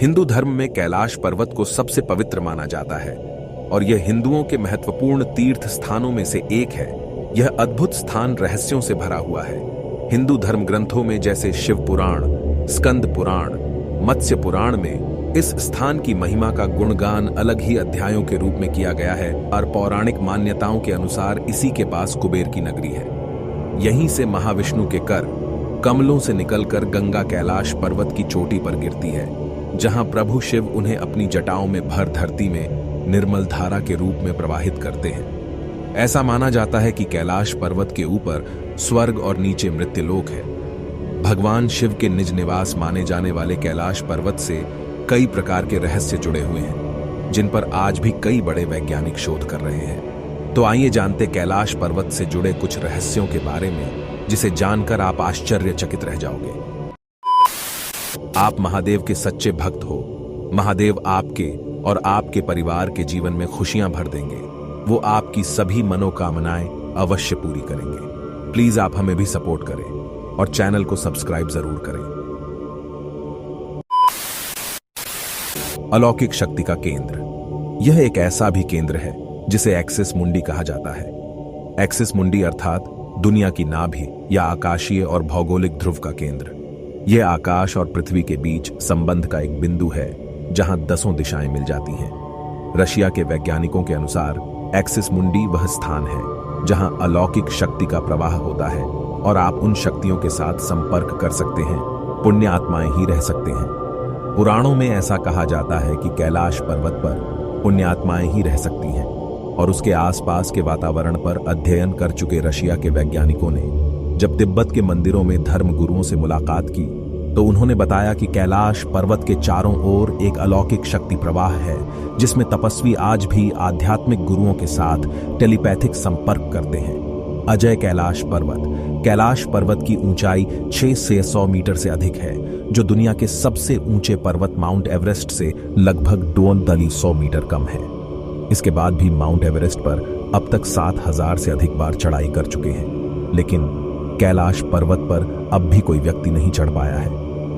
हिंदू धर्म में कैलाश पर्वत को सबसे पवित्र माना जाता है और यह हिंदुओं के महत्वपूर्ण तीर्थ स्थानों में से एक है। यह अद्भुत स्थान रहस्यों से भरा हुआ है। हिंदू धर्म ग्रंथों में जैसे शिव पुराण, स्कंद पुराण, मत्स्य पुराण में इस स्थान की महिमा का गुणगान अलग ही अध्यायों के रूप में किया गया है और पौराणिक मान्यताओं के अनुसार इसी के पास कुबेर की नगरी है। यहीं से महाविष्णु के कर कमलों से निकलकर गंगा कैलाश पर्वत की चोटी पर गिरती है, जहां प्रभु शिव उन्हें अपनी जटाओं में भर धरती में निर्मल धारा के रूप में प्रवाहित करते हैं। ऐसा माना जाता है कि कैलाश पर्वत के ऊपर स्वर्ग और नीचे मृत्युलोक है। भगवान शिव के निज निवास माने जाने वाले कैलाश पर्वत से कई प्रकार के रहस्य जुड़े हुए हैं, जिन पर आज भी कई बड़े वैज्ञानिक शोध कर रहे हैं। तो आइए जानते कैलाश पर्वत से जुड़े कुछ रहस्यों के बारे में, जिसे जानकर आप आश्चर्यचकित रह जाओगे। आप महादेव के सच्चे भक्त हो। महादेव आपके और आपके परिवार के जीवन में खुशियां भर देंगे। वो आपकी सभी मनोकामनाएं अवश्य पूरी करेंगे। प्लीज आप हमें भी सपोर्ट करें और चैनल को सब्सक्राइब जरूर करें। अलौकिक शक्ति का केंद्र। यह एक ऐसा भी केंद्र है जिसे एक्सिस मुंडी कहा जाता है। एक्सिस मुंडी अर्थात दुनिया की नाभि या आकाशीय और भौगोलिक ध्रुव का केंद्र। यह आकाश और पृथ्वी के बीच संबंध का एक बिंदु है, जहां 10 दिशाएं मिल जाती हैं। रशिया के वैज्ञानिकों के अनुसार एक्सिस मुंडी वह स्थान है जहां अलौकिक शक्ति का प्रवाह होता है और आप उन शक्तियों के साथ संपर्क कर सकते हैं। पुण्य आत्माएं ही रह सकते हैं। पुराणों में ऐसा कहा जाता है कि कैलाश पर्वत पर पुण्य आत्माएं ही रह सकती हैं और उसके आसपास के वातावरण पर अध्ययन कर चुके रशिया के वैज्ञानिकों ने जब तिब्बत के मंदिरों में धर्म गुरुओं से मुलाकात की तो उन्होंने बताया कि कैलाश पर्वत के चारों ओर एक अलौकिक शक्ति प्रवाह है, जिसमें तपस्वी आज भी आध्यात्मिक गुरुओं के साथ टेलीपैथिक संपर्क करते हैं। अजय कैलाश पर्वत की ऊंचाई 6 से 100 मीटर से अधिक है, जो दुनिया के सबसे ऊंचे पर्वत माउंट एवरेस्ट से लगभग 2 मीटर कम है। इसके बाद भी माउंट एवरेस्ट पर अब तक 7000 से अधिक बार चढ़ाई कर चुके हैं, लेकिन कैलाश पर्वत पर अब भी कोई व्यक्ति नहीं चढ़ पाया है।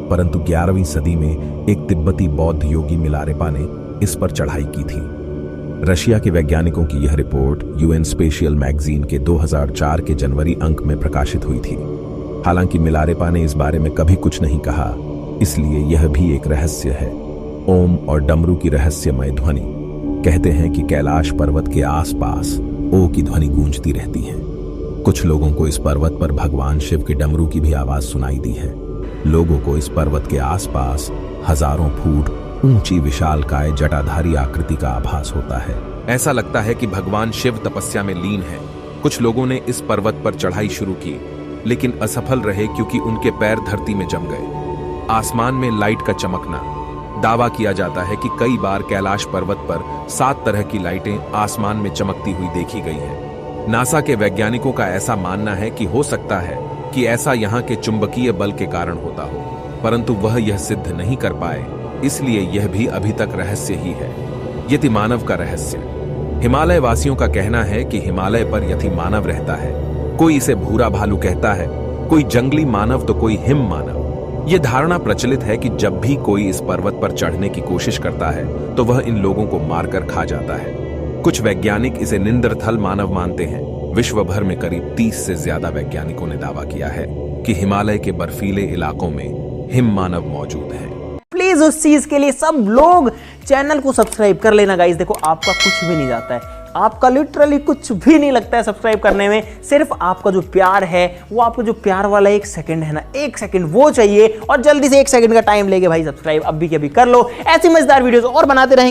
परंतु 11वीं सदी में एक तिब्बती बौद्ध योगी मिलारेपा ने इस पर चढ़ाई की थी। रशिया के वैज्ञानिकों की यह रिपोर्ट यूएन स्पेशियल मैगजीन के 2004 के जनवरी अंक में प्रकाशित हुई थी। हालांकि मिलारेपा ने इस बारे में कभी कुछ नहीं कहा, इसलिए यह भी एक रहस्य है। ओम और डमरू की रहस्यमय ध्वनि। कहते हैं कि कैलाश पर्वत के आसपास ओ की ध्वनि गूंजती रहती है। कुछ लोगों को इस पर्वत पर भगवान शिव के डमरू की भी आवाज सुनाई दी है। लोगों को इस पर्वत के आसपास हजारों फुट ऊंची विशालकाय जटाधारी आकृति का आभास होता है। ऐसा लगता है कि भगवान शिव तपस्या में लीन है। कुछ लोगों ने इस पर्वत पर चढ़ाई शुरू की, लेकिन असफल रहे क्योंकि उनके पैर धरती में जम गए। आसमान में लाइट का चमकना। दावा किया जाता है कि कई बार कैलाश पर्वत पर 7 तरह की लाइटें आसमान में चमकती हुई देखी गई हैं। नासा के वैज्ञानिकों का ऐसा मानना है कि हो सकता है कि ऐसा यहाँ के चुंबकीय बल के कारण होता हो, परंतु वह यह सिद्ध नहीं कर पाए, इसलिए यह भी अभी तक रहस्य ही है। यति मानव का रहस्य। हिमालय वासियों का कहना है कि हिमालय पर यति मानव रहता है। कोई इसे भूरा भालू कहता है, कोई जंगली मानव तो कोई हिम मानव। यह धारणा प्रचलित है कि जब भी कोई इस पर्वत पर चढ़ने की कोशिश करता है तो वह इन लोगों को मारकर खा जाता है। कुछ वैज्ञानिक इसे निंदरथल मानव मानते हैं। विश्व भर में करीब 30 से ज्यादा वैज्ञानिकों ने दावा किया है कि हिमालय के बर्फीले इलाकों में हिम मानव मौजूद है। प्लीज उस चीज के लिए सब लोग चैनल को सब्सक्राइब कर लेना गाइस। देखो आपका कुछ भी नहीं जाता है, आपका लिटरली कुछ भी नहीं लगता है सब्सक्राइब करने में। सिर्फ आपका जो प्यार है, वो आपका जो प्यार वाला 1 सेकंड है ना, 1 सेकंड वो चाहिए। और जल्दी से 1 सेकंड का टाइम लेके भाई सब्सक्राइब अभी के अभी कर लो। ऐसी मजेदार वीडियोस और बनाते रहेंगे।